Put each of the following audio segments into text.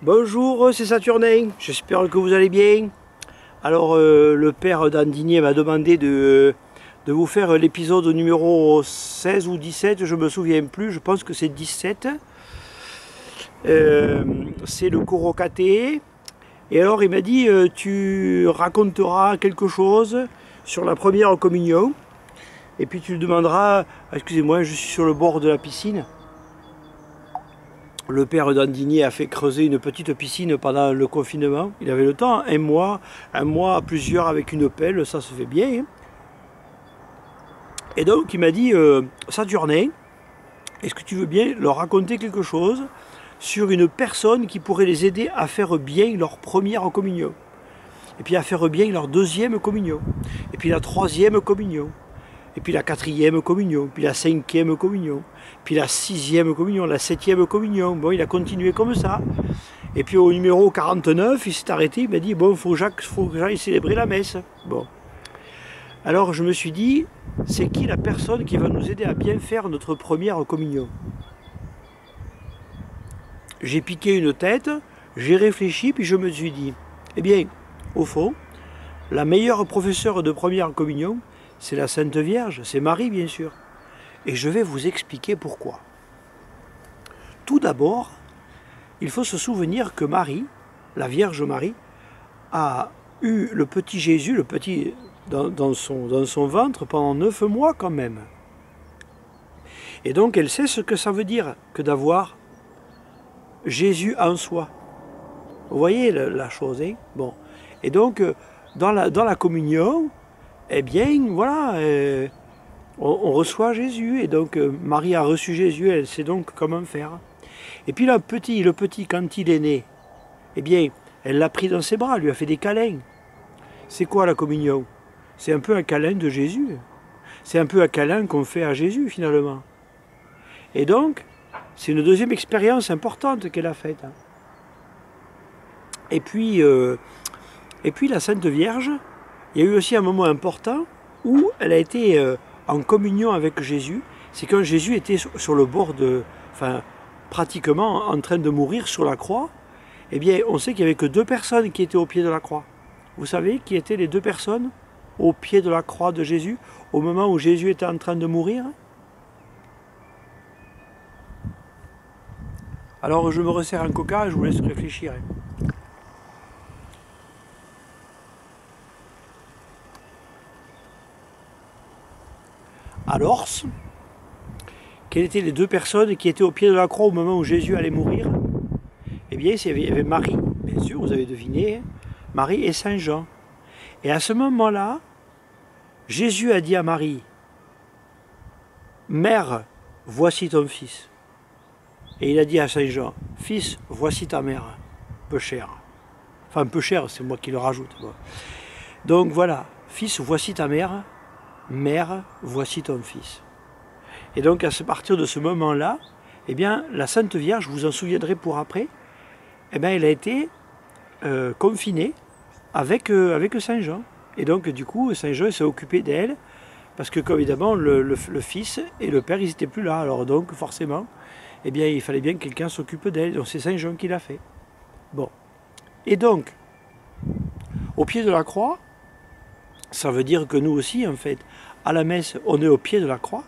Bonjour, c'est Saturnin, j'espère que vous allez bien. Alors le père Dandinier m'a demandé de vous faire l'épisode numéro 16 ou 17, je ne me souviens plus, je pense que c'est 17. C'est le Corocaté. Et alors il m'a dit tu raconteras quelque chose sur la première communion. Et puis tu lui demanderas, excusez-moi, je suis sur le bord de la piscine. Le père Dandinier a fait creuser une petite piscine pendant le confinement. Il avait le temps, un mois à plusieurs avec une pelle, ça se fait bien. Hein. Et donc il m'a dit, Saturnin, est-ce que tu veux bien leur raconter quelque chose sur une personne qui pourrait les aider à faire bien leur première communion, et puis à faire bien leur deuxième communion, et puis la troisième communion, et puis la quatrième communion, puis la cinquième communion, puis la sixième communion, la septième communion. Bon, il a continué comme ça. Et puis au numéro 49, il s'est arrêté, il m'a dit, bon, il faut que j'aille célébrer la messe. Bon. Alors je me suis dit, c'est qui la personne qui va nous aider à bien faire notre première communion? J'ai piqué une tête, j'ai réfléchi, puis je me suis dit, eh bien, au fond, la meilleure professeure de première communion, c'est la Sainte Vierge, c'est Marie bien sûr. Et je vais vous expliquer pourquoi. Tout d'abord, il faut se souvenir que Marie, la Vierge Marie, a eu le petit Jésus, dans son ventre pendant 9 mois quand même. Et donc elle sait ce que ça veut dire que d'avoir Jésus en soi. Vous voyez la chose, hein? Bon. Et donc, dans la communion, eh bien, voilà, on reçoit Jésus. Et donc, Marie a reçu Jésus, elle sait donc comment faire. Et puis le petit, quand il est né, eh bien, elle l'a pris dans ses bras, lui a fait des câlins. C'est quoi la communion? C'est un peu un câlin de Jésus. C'est un peu un câlin qu'on fait à Jésus, finalement. Et donc, c'est une deuxième expérience importante qu'elle a faite. Et puis la Sainte Vierge, il y a eu aussi un moment important où elle a été en communion avec Jésus. C'est quand Jésus était sur le bord pratiquement en train de mourir sur la croix. Eh bien, on sait qu'il n'y avait que 2 personnes qui étaient au pied de la croix. Vous savez qui étaient les 2 personnes au pied de la croix de Jésus, au moment où Jésus était en train de mourir? Alors je me resserre un coca et je vous laisse réfléchir. Alors, quelles étaient les 2 personnes qui étaient au pied de la croix au moment où Jésus allait mourir? Eh bien, il y avait Marie, bien sûr, vous avez deviné, Marie et Saint Jean. Et à ce moment-là, Jésus a dit à Marie, « Mère, voici ton fils. » Et il a dit à Saint Jean, « Fils, voici ta mère. » Peu cher. Enfin, peu cher, c'est moi qui le rajoute. Quoi. Donc voilà, « Fils, voici ta mère. Mère, voici ton fils. » Et donc à partir de ce moment-là, eh bien, la Sainte Vierge, vous en souviendrez pour après, eh bien, elle a été confinée avec Saint Jean. Et donc du coup, Saint Jean s'est occupé d'elle, parce que comme évidemment, le fils et le père, ils n'étaient plus là. Alors donc forcément, eh bien, il fallait bien que quelqu'un s'occupe d'elle. Donc c'est Saint Jean qui l'a fait. Bon. Et donc, au pied de la croix, ça veut dire que nous aussi, en fait, à la messe, on est au pied de la croix.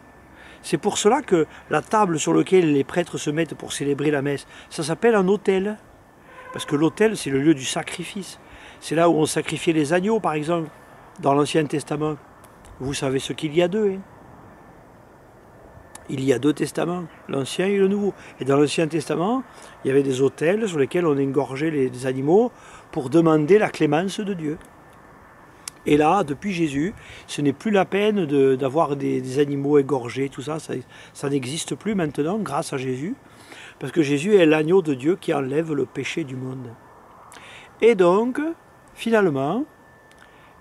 C'est pour cela que la table sur laquelle les prêtres se mettent pour célébrer la messe, ça s'appelle un autel. Parce que l'autel, c'est le lieu du sacrifice. C'est là où on sacrifiait les agneaux, par exemple, dans l'Ancien Testament. Vous savez ce qu'il y a d'eux. Hein? Il y a 2 testaments, l'Ancien et le Nouveau. Et dans l'Ancien Testament, il y avait des autels sur lesquels on égorgeait les animaux pour demander la clémence de Dieu. Et là, depuis Jésus, ce n'est plus la peine d'avoir des animaux égorgés, tout ça, ça n'existe plus maintenant grâce à Jésus, parce que Jésus est l'agneau de Dieu qui enlève le péché du monde. Et donc, finalement,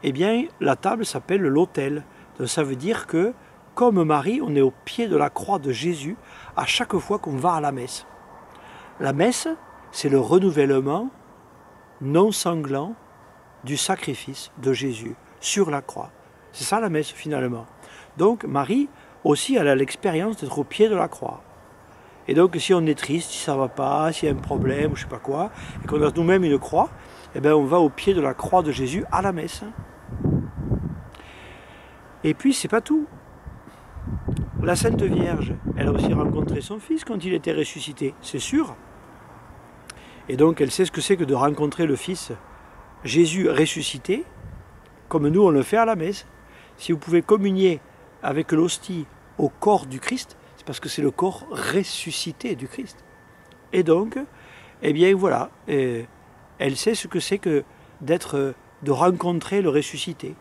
eh bien, la table s'appelle l'autel. Donc ça veut dire que, comme Marie, on est au pied de la croix de Jésus à chaque fois qu'on va à la messe. La messe, c'est le renouvellement non sanglant du sacrifice de Jésus sur la croix. C'est ça la messe finalement. Donc Marie aussi, elle a l'expérience d'être au pied de la croix. Et donc si on est triste, si ça ne va pas, s'il y a un problème, ou je ne sais pas quoi, et qu'on a nous-mêmes une croix, eh bien on va au pied de la croix de Jésus à la messe. Et puis c'est pas tout. La Sainte Vierge, elle a aussi rencontré son fils quand il était ressuscité, c'est sûr. Et donc elle sait ce que c'est que de rencontrer le Fils, Jésus ressuscité, comme nous on le fait à la messe. Si vous pouvez communier avec l'hostie au corps du Christ, c'est parce que c'est le corps ressuscité du Christ. Et donc, eh bien voilà, elle sait ce que c'est que de rencontrer le ressuscité.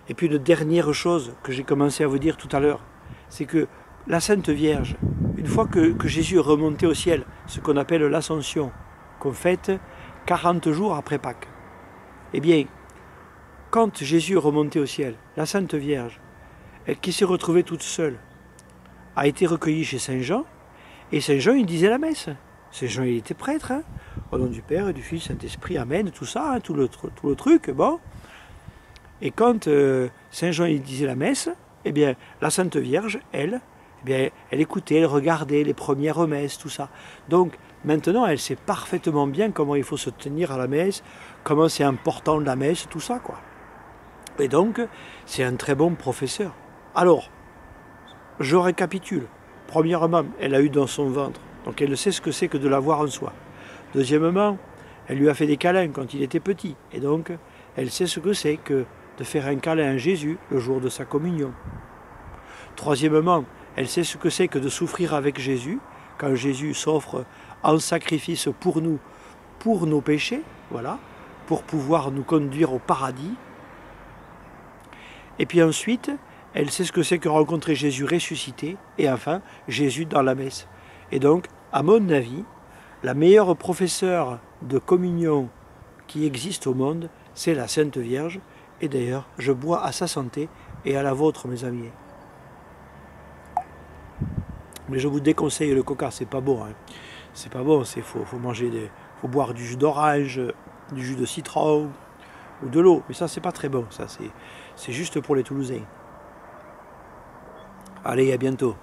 Et puis une dernière chose que j'ai commencé à vous dire tout à l'heure, c'est que la Sainte Vierge, une fois que Jésus est remonté au ciel, ce qu'on appelle l'Ascension, qu'on fête 40 jours après Pâques, eh bien, quand Jésus est remonté au ciel, la Sainte Vierge, elle qui s'est retrouvée toute seule, a été recueillie chez Saint Jean, et Saint Jean, il disait la messe. Saint Jean, il était prêtre, hein, au nom du Père, et du Fils, Saint-Esprit, Amen, tout ça, hein, tout le truc, bon. Et quand Saint Jean il disait la messe, eh bien, la Sainte Vierge, elle, eh bien, elle écoutait, elle regardait les premières messes, tout ça. Donc, maintenant, elle sait parfaitement bien comment il faut se tenir à la messe, comment c'est important la messe, tout ça, quoi. Et donc, c'est un très bon professeur. Alors, je récapitule. Premièrement, elle a eu dans son ventre, donc elle sait ce que c'est que de l'avoir en soi. Deuxièmement, elle lui a fait des câlins quand il était petit, et donc, elle sait ce que c'est que de faire un câlin à Jésus le jour de sa communion. Troisièmement, elle sait ce que c'est que de souffrir avec Jésus, quand Jésus s'offre en sacrifice pour nous, pour nos péchés, voilà, pour pouvoir nous conduire au paradis. Et puis ensuite, elle sait ce que c'est que rencontrer Jésus ressuscité, et enfin, Jésus dans la messe. Et donc, à mon avis, la meilleure professeure de communion qui existe au monde, c'est la Sainte Vierge. Et d'ailleurs, je bois à sa santé et à la vôtre, mes amis. Mais je vous déconseille le coca, c'est pas bon. Hein. C'est pas bon, faut manger faut boire du jus d'orange, du jus de citron ou de l'eau. Mais ça, c'est pas très bon. Ça, c'est juste pour les Toulousains. Allez, à bientôt.